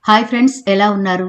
Hi friends, ఎలా ఉన్నారు?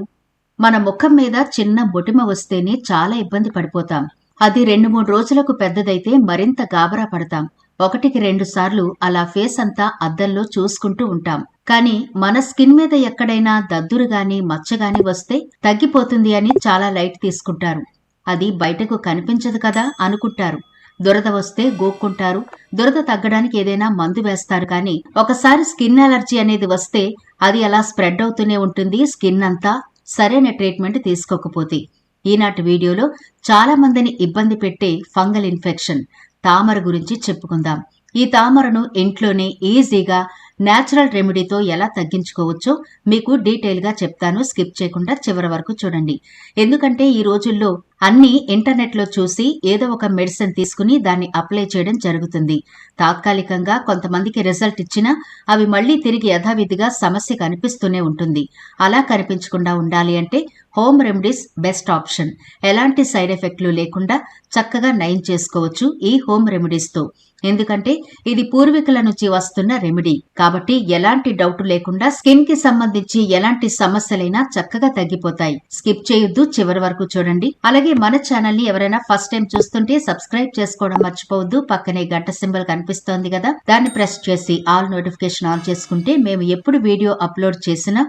మన ముఖం మీద చిన్న మొటిమ వస్తేనే చాలా ఇబ్బంది పడిపోతాం. అది 2-3 రోజులకు పెద్దదైతే మరింత గాబరా పడతాం. 1-2 సార్లు అలా ఫేస్ అంతా అద్దంలో చూసుకుంటూ ఉంటాం. కానీ మన స్కిన్ మీద ఎక్కడైనా దద్దురు గాని మచ్చ గాని వస్తే తగ్గిపోతుంది అని చాలా లైట్ తీసుకుంటారు. అది బయటకు కనిపించదు కదా అనుకుంటారు. దురద వస్తే గోక్కుంటారు. దురద తగ్గడానికి ఏదైనా మందు వేస్తారు. కానీ ఒకసారి స్కిన్ అలర్జీ అనేది వస్తే అది అలా స్ప్రెడ్ అవుతూనే ఉంటుంది స్కిన్ అంతా, సరైన ట్రీట్మెంట్ తీసుకోకపోతే. ఈనాటి వీడియోలో చాలా మందిని ఇబ్బంది పెట్టే ఫంగల్ ఇన్ఫెక్షన్ తామర గురించి చెప్పుకుందాం. ఈ తామరను ఇంట్లోనే ఈజీగా న్యాచురల్ రెమెడీతో ఎలా తగ్గించుకోవచ్చో మీకు డీటెయిల్ గా చెప్తాను. స్కిప్ చేయకుండా చివరి వరకు చూడండి. ఎందుకంటే ఈ రోజుల్లో అన్ని ఇంటర్నెట్ లో చూసి ఏదో ఒక మెడిసిన్ తీసుకుని దాన్ని అప్లై చేయడం జరుగుతుంది. తాత్కాలికంగా కొంతమందికి రిజల్ట్ ఇచ్చినా అవి మళ్లీ తిరిగి యథావిధిగా సమస్య కనిపిస్తూనే ఉంటుంది. అలా కనిపించకుండా ఉండాలి అంటే హోమ్ రెమెడీస్ బెస్ట్ ఆప్షన్. ఎలాంటి సైడ్ ఎఫెక్ట్లు లేకుండా చక్కగా నయం చేసుకోవచ్చు ఈ హోమ్ రెమెడీస్ తో. ఎందుకంటే ఇది పూర్వీకుల నుంచి వస్తున్న రెమెడీ కాబట్టి ఎలాంటి డౌట్ లేకుండా స్కిన్ కి సంబంధించి ఎలాంటి సమస్యలైనా చక్కగా తగ్గిపోతాయి. స్కిప్ చేయొద్దు, చివరి వరకు చూడండి. అలాగే మన ఛానల్ ని ఎవరైనా ఫస్ట్ టైం చూస్తుంటే సబ్స్క్రైబ్ చేసుకోవడం మర్చిపోవద్దు. పక్కనే గంట సింబల్ కనిపిస్తోంది కదా, దాన్ని ప్రెస్ చేసి ఆల్ నోటిఫికేషన్ ఆన్ చేసుకుంటే మేము ఎప్పుడు వీడియో అప్లోడ్ చేసినా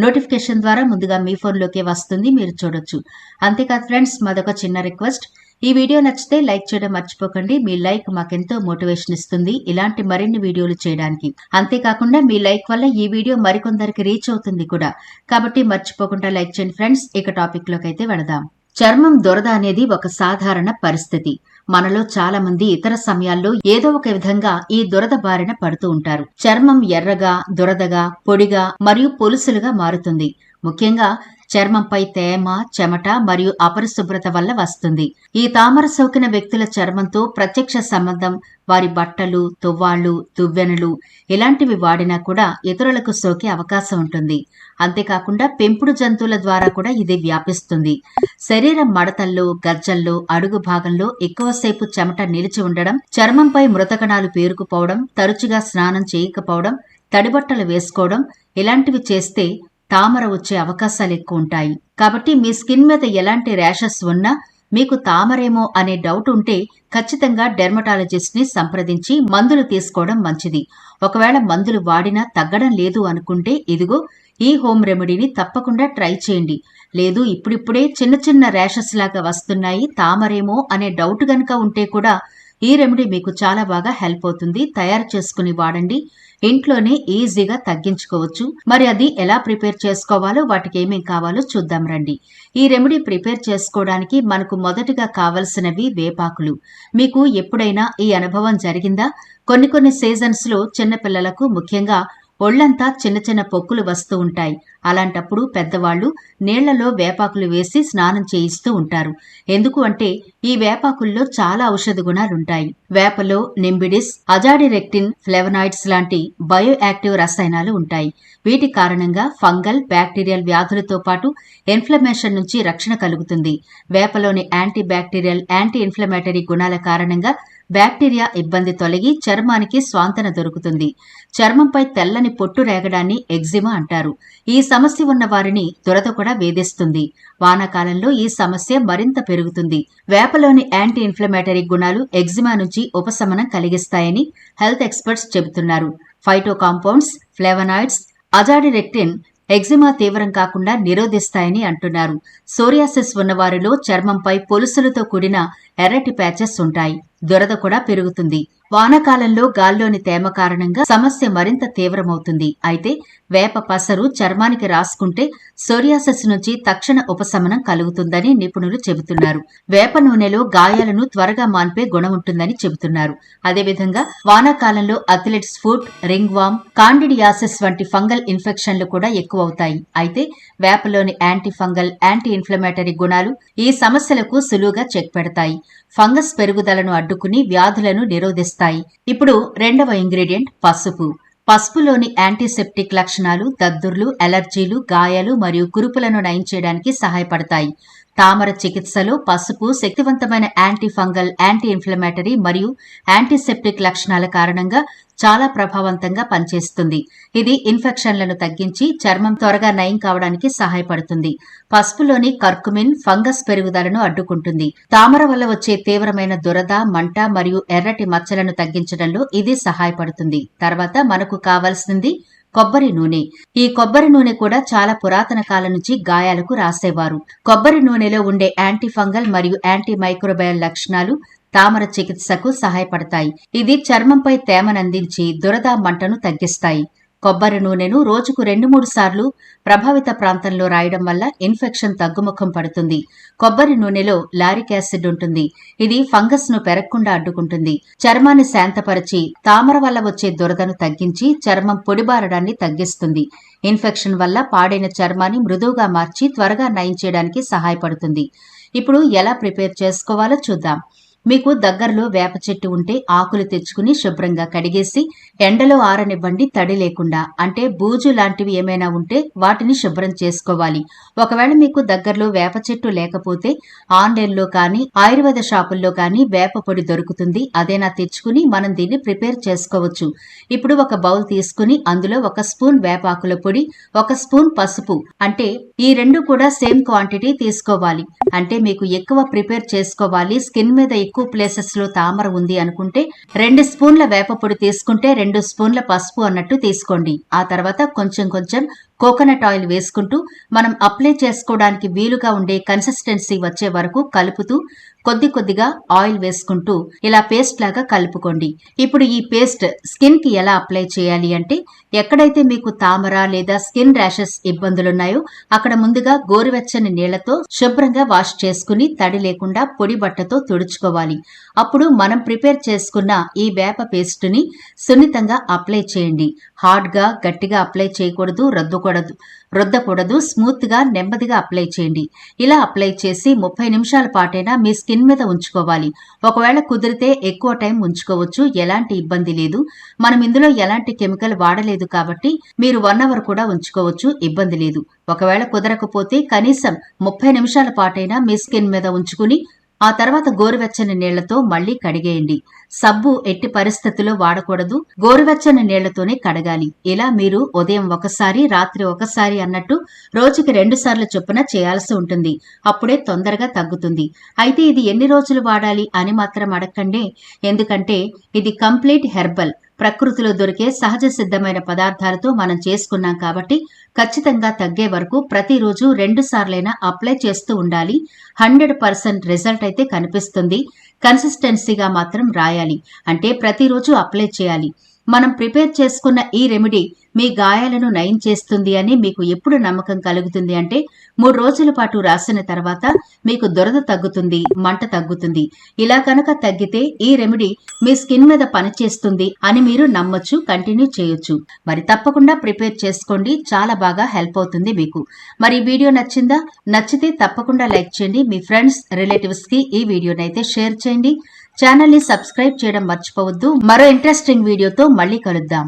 నోటిఫికేషన్ ద్వారా ముందుగా మీ ఫోన్లోకే వస్తుంది, మీరు చూడొచ్చు. అంతేకాదు ఫ్రెండ్స్, మాదొక చిన్న రిక్వెస్ట్. ఈ వీడియో నచ్చితే లైక్ చేయడం మర్చిపోకండి. మీ లైక్ మాకెంతో మోటివేషన్ ఇస్తుంది ఇలాంటి మరిన్ని వీడియోలు చేయడానికి. అంతేకాకుండా మీ లైక్ వల్ల ఈ వీడియో మరికొందరికి రీచ్ అవుతుంది కూడా. కాబట్టి మర్చిపోకుండా లైక్ చేయండి ఫ్రెండ్స్. ఇక టాపిక్ లోకి అయితే వెళదాం. చర్మం దురద అనేది ఒక సాధారణ పరిస్థితి. మనలో చాలా మంది ఇతర సమయాల్లో ఏదో ఒక విధంగా ఈ దురద బారిన పడుతూ ఉంటారు. చర్మం ఎర్రగా, దురదగా, పొడిగా మరియు పొలుసులుగా మారుతుంది. ముఖ్యంగా చర్మంపై తేమ, చెమట మరియు అపరిశుభ్రత వల్ల వస్తుంది. ఈ తామర సోకిన వ్యక్తుల చర్మంతో ప్రత్యక్ష సంబంధం వారి బట్టలు, తువ్వాళ్లు, దువ్వెనలు ఇలాంటివి వాడినా కూడా ఇతరులకు సోకే అవకాశం ఉంటుంది. అంతేకాకుండా పెంపుడు జంతువుల ద్వారా కూడా ఇది వ్యాపిస్తుంది. శరీరం మడతల్లో, గజ్జల్లో, అడుగు భాగంలో ఎక్కువసేపు చెమట నిలిచి ఉండడం, చర్మంపై మృతకణాలు పేరుకుపోవడం, తరచుగా స్నానం చేయకపోవడం, తడిబట్టలు వేసుకోవడం ఇలాంటివి చేస్తే తామర వచ్చే అవకాశాలు ఎక్కువ ఉంటాయి. కాబట్టి మీ స్కిన్ మీద ఎలాంటి ర్యాషెస్ ఉన్నా మీకు తామరేమో అనే డౌట్ ఉంటే ఖచ్చితంగా డెర్మటాలజిస్ట్ ని సంప్రదించి మందులు తీసుకోవడం మంచిది. ఒకవేళ మందులు వాడినా తగ్గడం లేదు అనుకుంటే ఇదిగో ఈ హోమ్ రెమెడీని తప్పకుండా ట్రై చేయండి. లేదు ఇప్పుడిప్పుడే చిన్న చిన్న ర్యాషెస్ లాగా వస్తున్నాయి, తామరేమో అనే డౌట్ గనుక ఉంటే కూడా ఈ రెమెడీ మీకు చాలా బాగా హెల్ప్ అవుతుంది. తయారు చేసుకుని వాడండి. ఇంట్లోనే ఈజీగా తగ్గించుకోవచ్చు. మరి అది ఎలా ప్రిపేర్ చేసుకోవాలో, వాటికి ఏమేం కావాలో చూద్దాం రండి. ఈ రెమెడీ ప్రిపేర్ చేసుకోవడానికి మనకు మొదటగా కావలసినవి వేపాకులు. మీకు ఎప్పుడైనా ఈ అనుభవం జరిగిందా? కొన్ని సీజన్స్ లో చిన్నపిల్లలకు ముఖ్యంగా ఒళ్లంతా చిన్న చిన్న పొక్కులు వస్తూ ఉంటాయి. అలాంటప్పుడు పెద్దవాళ్లు నీళ్లలో వేపాకులు వేసి స్నానం చేయిస్తూ ఉంటారు. ఎందుకు అంటే ఈ వేపాకుల్లో చాలా ఔషధ గుణాలుంటాయి. వేపలో నింబిడిస్, అజాడిరెక్టిన్, ఫ్లేవనాయిడ్స్ లాంటి బయో యాక్టివ్ రసాయనాలు ఉంటాయి. వీటి కారణంగా ఫంగల్, బ్యాక్టీరియల్ వ్యాధులతో పాటు ఇన్ఫ్లమేషన్ నుంచి రక్షణ కలుగుతుంది. వేపలోని యాంటీ బ్యాక్టీరియల్, యాంటీ ఇన్ఫ్లమేటరీ గుణాల కారణంగా బ్యాక్టీరియా ఇబ్బంది తొలగి చర్మానికి స్వాంతన దొరుకుతుంది. చర్మంపై తెల్లని పొట్టు రేగడాన్ని ఎగ్జిమా అంటారు. ఈ సమస్య ఉన్న వారిని దురద కూడా వేధిస్తుంది. వానాకాలంలో ఈ సమస్య మరింత పెరుగుతుంది. వేపలోని యాంటీ ఇన్ఫ్లమేటరీ గుణాలు ఎగ్జిమా నుంచి ఉపశమనం కలిగిస్తాయని హెల్త్ ఎక్స్పర్ట్స్ చెబుతున్నారు. Phyto compounds, flavonoids, azadirachtin eczema తీవ్రం కాకుండా నిరోధిస్తాయని అంటున్నారు. సోరియాసిస్ ఉన్నవారిలో చర్మంపై పొలుసులతో కూడిన ఎర్రటి ప్యాచెస్ ఉంటాయి. దురద కూడా పెరుగుతుంది. వానాకాలంలో గాల్లోని తేమ కారణంగా సమస్య మరింత తీవ్రమవుతుంది. అయితే వేప పసరు చర్మానికి రాసుకుంటే సోరియాసిస్ నుంచి తక్షణ ఉపశమనం కలుగుతుందని నిపుణులు చెబుతున్నారు. వేప నూనెలో గాయాలను త్వరగా మాన్పే గుణం ఉంటుందని చెబుతున్నారు. అదేవిధంగా వానాకాలంలో అథ్లెట్స్ ఫుట్, రింగ్ వామ్, కాండిడియాసిస్ వంటి ఫంగల్ ఇన్ఫెక్షన్లు కూడా ఎక్కువవుతాయి. అయితే వేపలోని యాంటీ ఫంగల్, యాంటీ ఇన్ఫ్లమేటరీ గుణాలు ఈ సమస్యలకు సులువుగా చెక్ పెడతాయి. ఫంగస్ పెరుగుదలను అడ్డుకుని వ్యాధులను నిరోధిస్తాయి. ఇప్పుడు రెండవ ఇంగ్రీడియంట్ పసుపు. పసుపులోని యాంటీసెప్టిక్ లక్షణాలు దద్దుర్లు, అలర్జీలు, గాయాలు మరియు కురుపులను నయం చేయడానికి సహాయపడతాయి. తామర చికిత్సలో పసుపు శక్తివంతమైన యాంటీ ఫంగల్, యాంటీ ఇన్ఫ్లమేటరీ మరియు యాంటీసెప్టిక్ లక్షణాల కారణంగా చాలా ప్రభావవంతంగా పనిచేస్తుంది. ఇది ఇన్ఫెక్షన్లను తగ్గించి చర్మం త్వరగా నయం కావడానికి సహాయపడుతుంది. పసుపులోని కర్కుమిన్ ఫంగస్ పెరుగుదలను అడ్డుకుంటుంది. తామర వల్ల వచ్చే తీవ్రమైన దురద, మంట మరియు ఎర్రటి మచ్చలను తగ్గించడంలో ఇది సహాయపడుతుంది. తర్వాత మనకు కావాల్సింది కొబ్బరి నూనె. ఈ కొబ్బరి నూనె కూడా చాలా పురాతన కాలం నుంచి గాయాలకు రాసేవారు. కొబ్బరి నూనెలో ఉండే యాంటీ ఫంగల్ మరియు యాంటీ మైక్రోబయల్ లక్షణాలు తామర చికిత్సకు సహాయపడతాయి. ఇది చర్మంపై తేమనందించి దురద, మంటను తగ్గిస్తాయి. కొబ్బరి నూనెను రోజుకు 2-3 సార్లు ప్రభావిత ప్రాంతంలో రాయడం వల్ల ఇన్ఫెక్షన్ తగ్గుముఖం పడుతుంది. కొబ్బరి నూనెలో లారిక్ యాసిడ్ ఉంటుంది. ఇది ఫంగస్ ను పెరగకుండా అడ్డుకుంటుంది. చర్మాన్ని శాంతపరిచి తామర వల్ల వచ్చే దురదను తగ్గించి చర్మం పొడిబారడాన్ని తగ్గిస్తుంది. ఇన్ఫెక్షన్ వల్ల పాడైన చర్మాన్ని మృదువుగా మార్చి త్వరగా నయం చేయడానికి సహాయపడుతుంది. ఇప్పుడు ఎలా ప్రిపేర్ చేసుకోవాలో చూద్దాం. మీకు దగ్గరలో వేప చెట్టు ఉంటే ఆకులు తెచ్చుకుని శుభ్రంగా కడిగేసి ఎండలో ఆరనివ్వండి, తడి లేకుండా. అంటే బూజు లాంటివి ఏమైనా ఉంటే వాటిని శుభ్రం చేసుకోవాలి. ఒకవేళ మీకు దగ్గరలో వేప చెట్టు లేకపోతే ఆన్లైన్లో కానీ ఆయుర్వేద షాపుల్లో కానీ వేప పొడి దొరుకుతుంది. అదేనా తెచ్చుకుని మనం దీన్ని ప్రిపేర్ చేసుకోవచ్చు. ఇప్పుడు ఒక బౌల్ తీసుకుని అందులో 1 స్పూన్ వేపాకుల పొడి, 1 స్పూన్ పసుపు, అంటే ఈ రెండు కూడా సేమ్ క్వాంటిటీ తీసుకోవాలి. అంటే మీకు ఎక్కువ ప్రిపేర్ చేసుకోవాలి, స్కిన్ మీద ఎక్కువ ప్లేసెస్ లో తామర ఉంది అనుకుంటే 2 స్పూన్ల వేప పొడి తీసుకుంటే 2 స్పూన్ల పసుపు అన్నట్టు తీసుకోండి. ఆ తర్వాత కొంచెం కొంచెం కోకోనట్ ఆయిల్ వేసుకుంటూ మనం అప్లై చేసుకోవడానికి వీలుగా ఉండే కన్సిస్టెన్సీ వచ్చే వరకు కలుపుతూ కొద్ది కొద్దిగా ఆయిల్ వేసుకుంటూ ఇలా పేస్ట్ లాగా కలుపుకోండి. ఇప్పుడు ఈ పేస్ట్ స్కిన్ కి ఎలా అప్లై చేయాలి అంటే, ఎక్కడైతే మీకు తామర లేదా స్కిన్ ర్యాషెస్ ఇబ్బందులున్నాయో అక్కడ ముందుగా గోరువెచ్చని నీళ్లతో శుభ్రంగా వాష్ చేసుకుని తడి లేకుండా పొడి బట్టతో తుడుచుకోవాలి. అప్పుడు మనం ప్రిపేర్ చేసుకున్న ఈ వేప పేస్ట్ ని సున్నితంగా అప్లై చేయండి. హార్డ్ గా గట్టిగా అప్లై చేయకూడదు, రుద్దకూడదు. స్మూత్ గా నెమ్మదిగా అప్లై చేయండి. ఇలా అప్లై చేసి 30 నిమిషాల పాటైనా మీ స్కిన్ మీద ఉంచుకోవాలి. ఒకవేళ కుదిరితే ఎక్కువ టైం ఉంచుకోవచ్చు, ఎలాంటి ఇబ్బంది లేదు. మనం ఇందులో ఎలాంటి కెమికల్ వాడలేదు కాబట్టి మీరు 1 అవర్ కూడా ఉంచుకోవచ్చు, ఇబ్బంది లేదు. ఒకవేళ కుదరకపోతే కనీసం 30 నిమిషాల పాటైనా మీ స్కిన్ మీద ఉంచుకుని ఆ తర్వాత గోరువెచ్చని నీళ్లతో మళ్లీ కడిగేయండి. సబ్బు ఎట్టి పరిస్థితుల్లో వాడకూడదు, గోరువెచ్చని నీళ్లతోనే కడగాలి. ఇలా మీరు ఉదయం ఒకసారి, రాత్రి ఒకసారి అన్నట్టు రోజుకి 2 సార్లు చొప్పున చేయాల్సి ఉంటుంది. అప్పుడే తొందరగా తగ్గుతుంది. అయితే ఇది ఎన్ని రోజులు వాడాలి అని మాత్రం అడగండి. ఎందుకంటే ఇది కంప్లీట్ హెర్బల్, ప్రకృతిలో దొరికే సహజ సిద్ధమైన పదార్థాలతో మనం చేసుకున్నాం కాబట్టి ఖచ్చితంగా తగ్గే వరకు ప్రతిరోజు 2 సార్లైనా అప్లై చేస్తూ ఉండాలి. 100% రిజల్ట్ అయితే కనిపిస్తుంది. కన్సిస్టెన్సీగా మాత్రం రాయాలి, అంటే ప్రతిరోజు అప్లై చేయాలి. మనం ప్రిపేర్ చేసుకున్న ఈ రెమెడీ మీ గాయాలను నయం చేస్తుంది అని మీకు ఎప్పుడు నమ్మకం కలుగుతుంది అంటే 3 రోజుల పాటు రాసిన తర్వాత మీకు దురద తగ్గుతుంది, మంట తగ్గుతుంది. ఇలా కనుక తగ్గితే ఈ రెమెడీ మీ స్కిన్ మీద పనిచేస్తుంది అని మీరు నమ్మొచ్చు, కంటిన్యూ చేయొచ్చు. మరి తప్పకుండా ప్రిపేర్ చేసుకోండి, చాలా బాగా హెల్ప్ అవుతుంది మీకు. మరి ఈ వీడియో నచ్చిందా? నచ్చితే తప్పకుండా లైక్ చేయండి. మీ ఫ్రెండ్స్, రిలేటివ్స్ కి ఈ వీడియోనైతే షేర్ చేయండి. ఛానల్ ని సబ్స్క్రైబ్ చేయడం మర్చిపోవద్దు. మరో ఇంట్రెస్టింగ్ వీడియోతో మళ్ళీ కలుద్దాం.